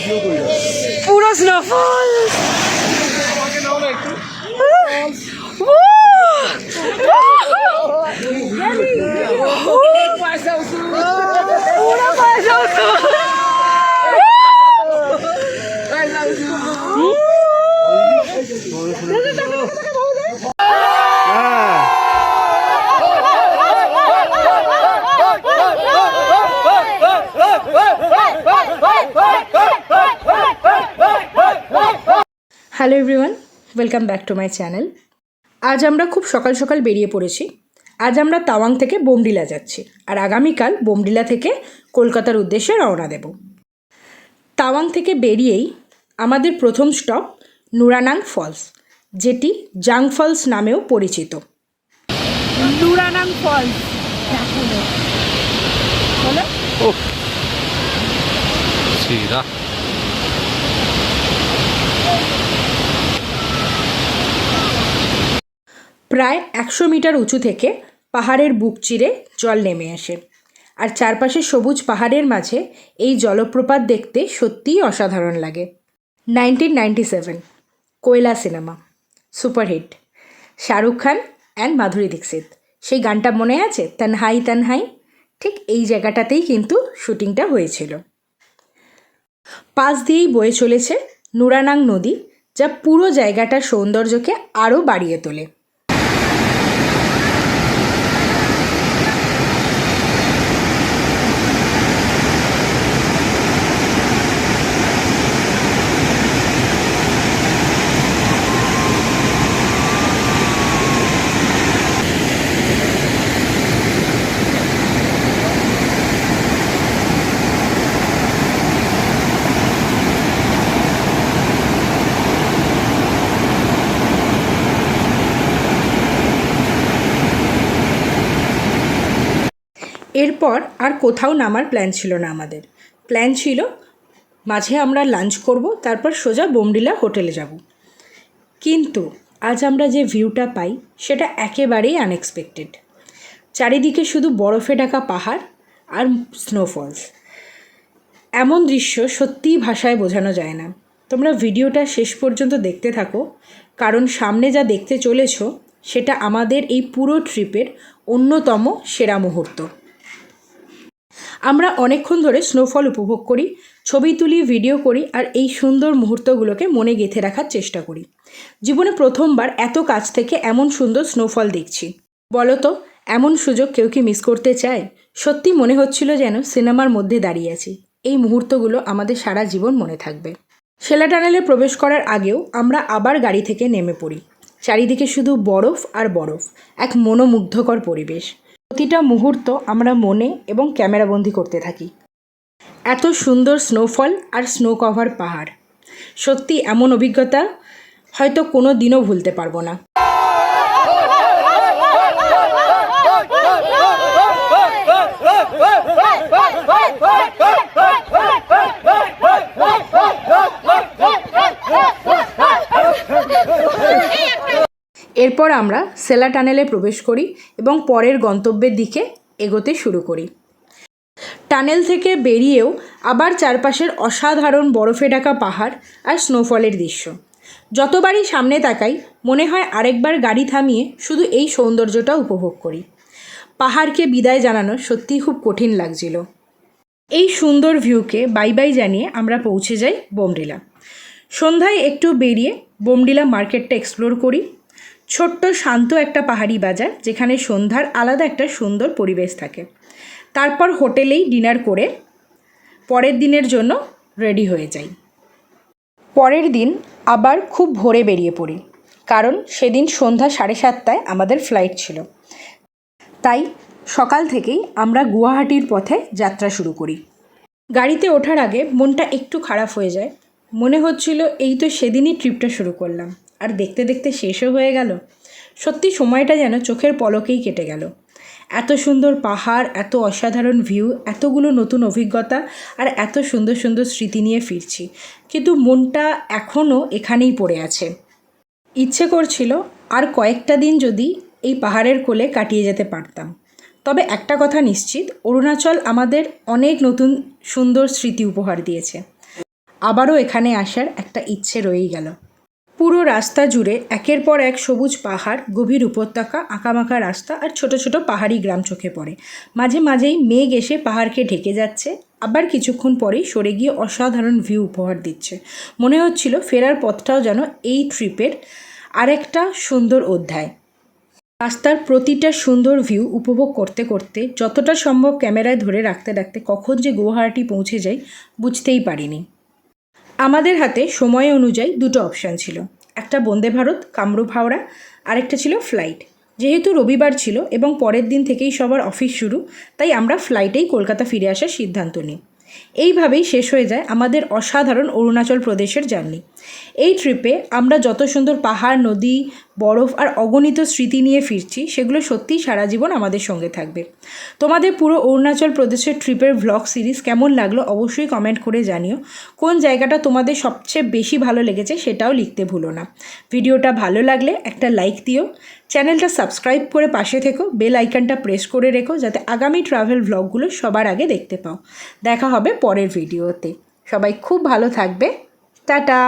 পুরো snowfall. Hello everyone, welcome back to my channel. আজ আমরা খুব সকাল সকাল বেরিয়ে পড়েছি। আজ আমরা তাওয়াং থেকে বোমডিলা যাচ্ছি, আর আগামীকাল বোমডিলা থেকে কলকাতার উদ্দেশ্যে রওনা দেব। তাওয়াং থেকে বেরিয়েই আমাদের প্রথম স্টপ নুরানাং ফলস, যেটি জাং ফলস নামেও পরিচিত। নুরানাং ফলস প্রায় 100 মিটার উঁচু থেকে পাহাড়ের বুক চিরে জল নেমে আসে, আর চারপাশে সবুজ পাহাড়ের মাঝে এই জলপ্রপাত দেখতে সত্যিই অসাধারণ লাগে। 1997 Koyla cinema, superhit, Shahrukh Khan and Madhuri Dixit. সেই গানটা মনে আছে, তনহাই তনহাই? ঠিক এই জায়গাটাতেই কিন্তু শুটিংটা হয়েছিল। পাশ দিয়েই বয়ে চলেছে নুরানাং নদী, যা পুরো জায়গাটার সৌন্দর্যকে আরও বাড়িয়ে তোলে। এরপর আর কোথাও নামার প্ল্যান ছিল না আমাদের। প্ল্যান ছিল মাঝে আমরা লাঞ্চ করব, তারপর সোজা বোমডিলা হোটেলে যাব। কিন্তু আজ আমরা যে ভিউটা পাই সেটা একেবারেই আনএক্সপেক্টেড। চারিদিকে শুধু বরফে ঢাকা পাহাড় আর স্নোফলস। এমন দৃশ্য সত্যিই ভাষায় বোঝানো যায় না। তোমরা ভিডিওটা শেষ পর্যন্ত দেখতে থাকো, কারণ সামনে যা দেখতে চলেছ সেটা আমাদের এই পুরো ট্রিপের অন্যতম সেরা মুহূর্ত। আমরা অনেকক্ষণ ধরে স্নোফল উপভোগ করি, ছবি তুলি, ভিডিও করি, আর এই সুন্দর মুহূর্তগুলোকে মনে গেঁথে রাখার চেষ্টা করি। জীবনে প্রথমবার এত কাছ থেকে এমন সুন্দর স্নোফল দেখছি। বলো তো, এমন সুযোগ কেউ কি মিস করতে চায়? সত্যি মনে হচ্ছিল যেন সিনেমার মধ্যে দাঁড়িয়ে আছি। এই মুহূর্তগুলো আমাদের সারা জীবন মনে থাকবে। সেলা টানেলে প্রবেশ করার আগেও আমরা আবার গাড়ি থেকে নেমে পড়ি। চারিদিকে শুধু বরফ আর বরফ, এক মনোমুগ্ধকর পরিবেশ। প্রতিটা মুহূর্ত আমরা মনে এবং ক্যামেরাবন্দি করতে থাকি। এত সুন্দর স্নোফল আর স্নো কভার পাহাড়, সত্যি এমন অভিজ্ঞতা হয়তো কোনো দিনও ভুলতে পারবো না। এরপর আমরা সেলা টানেলে প্রবেশ করি এবং পরের গন্তব্যের দিকে এগোতে শুরু করি। টানেল থেকে বেরিয়েও আবার চারপাশের অসাধারণ বরফে ঢাকা পাহাড় আর স্নোফলের দৃশ্য। যতবারই সামনে তাকাই মনে হয় আরেকবার গাড়ি থামিয়ে শুধু এই সৌন্দর্যটা উপভোগ করি। পাহাড়কে বিদায় জানানো সত্যিই খুব কঠিন লাগছিল। এই সুন্দর ভিউকে বাই বাই জানিয়ে আমরা পৌঁছে যাই বোমডিলা। সন্ধ্যায় একটু বেরিয়ে বোমডিলা মার্কেটটা এক্সপ্লোর করি। ছোট্ট শান্ত একটা পাহাড়ি বাজার, যেখানে সন্ধ্যার আলাদা একটা সুন্দর পরিবেশ থাকে। তারপর হোটেলেই ডিনার করে পরের দিনের জন্য রেডি হয়ে যাই। পরের দিন আবার খুব ভোরে বেরিয়ে পড়ি, কারণ সেদিন সন্ধ্যা 7:30টায় আমাদের ফ্লাইট ছিল। তাই সকাল থেকেই আমরা গুয়াহাটির পথে যাত্রা শুরু করি। গাড়িতে ওঠার আগে মনটা একটু খারাপ হয়ে যায়। মনে হচ্ছিল এই তো সেদিনই ট্রিপটা শুরু করলাম, আর দেখতে দেখতে শেষও হয়ে গেল। সত্যি সময়টা যেন চোখের পলকেই কেটে গেল। এত সুন্দর পাহাড়, এত অসাধারণ ভিউ, এতগুলো নতুন অভিজ্ঞতা আর এত সুন্দর সুন্দর স্মৃতি নিয়ে ফিরছি, কিন্তু মনটা এখনও এখানেই পড়ে আছে। ইচ্ছে করছিল আর কয়েকটা দিন যদি এই পাহাড়ের কোলে কাটিয়ে যেতে পারতাম। তবে একটা কথা নিশ্চিত, অরুণাচল আমাদের অনেক নতুন সুন্দর স্মৃতি উপহার দিয়েছে। আবারও এখানে আসার একটা ইচ্ছে রয়েই গেল। পুরো রাস্তা জুড়ে একের পর এক সবুজ পাহাড়, গভীর উপত্যকা, আঁকাবাঁকা রাস্তা আর ছোট ছোট পাহাড়ি গ্রাম চোখে পড়ে। মাঝে মাঝেই মেঘ এসে পাহাড়কে ঢেকে যাচ্ছে, আবার কিছুক্ষণ পরেই সরে গিয়ে অসাধারণ ভিউ উপহার দিচ্ছে। মনে হচ্ছিল ফেরার পথটাও যেন এই ট্রিপের আরেকটা সুন্দর অধ্যায়। রাস্তার প্রতিটা সুন্দর ভিউ উপভোগ করতে করতে যতটা সম্ভব ক্যামেরায় ধরে রাখতে রাখতে কখন যে গুয়াহাটি পৌঁছে যাই বুঝতেই পারিনি। আমাদের হাতে সময় অনুযায়ী দুটো অপশান ছিল, একটা বন্দে ভারত কামরূপ হাওড়া, আরেকটা ছিল ফ্লাইট। যেহেতু রবিবার ছিল এবং পরের দিন থেকেই সবার অফিস শুরু, তাই আমরা ফ্লাইটেই কলকাতা ফিরে আসার সিদ্ধান্ত নিই। এইভাবেই শেষ হয়ে যায় আমাদের অসাধারণ অরুণাচল প্রদেশের জার্নি। এই ট্রিপে আমরা যত সুন্দর পাহাড়, নদী, বরফ আর অগণিত স্মৃতি নিয়ে ফিরছি, সেগুলো সত্যিই সারা জীবন আমাদের সঙ্গে থাকবে। তোমাদের পুরো অরুণাচল প্রদেশের ট্রিপের ভ্লগ সিরিজ কেমন লাগলো অবশ্যই কমেন্ট করে জানিও। কোন জায়গাটা তোমাদের সবচেয়ে বেশি ভালো লেগেছে সেটাও লিখতে ভুলো না। ভিডিওটা ভালো লাগলে একটা লাইক দিও, চ্যানেলটা সাবস্ক্রাইব করে পাশে থেকো, বেল আইকনটা প্রেস করে রেখো যাতে আগামী ট্রাভেল ভ্লগগুলো সবার আগে দেখতে পাও। দেখা হবে পরের ভিডিওতে। সবাই খুব ভালো থাকবে। টাটা।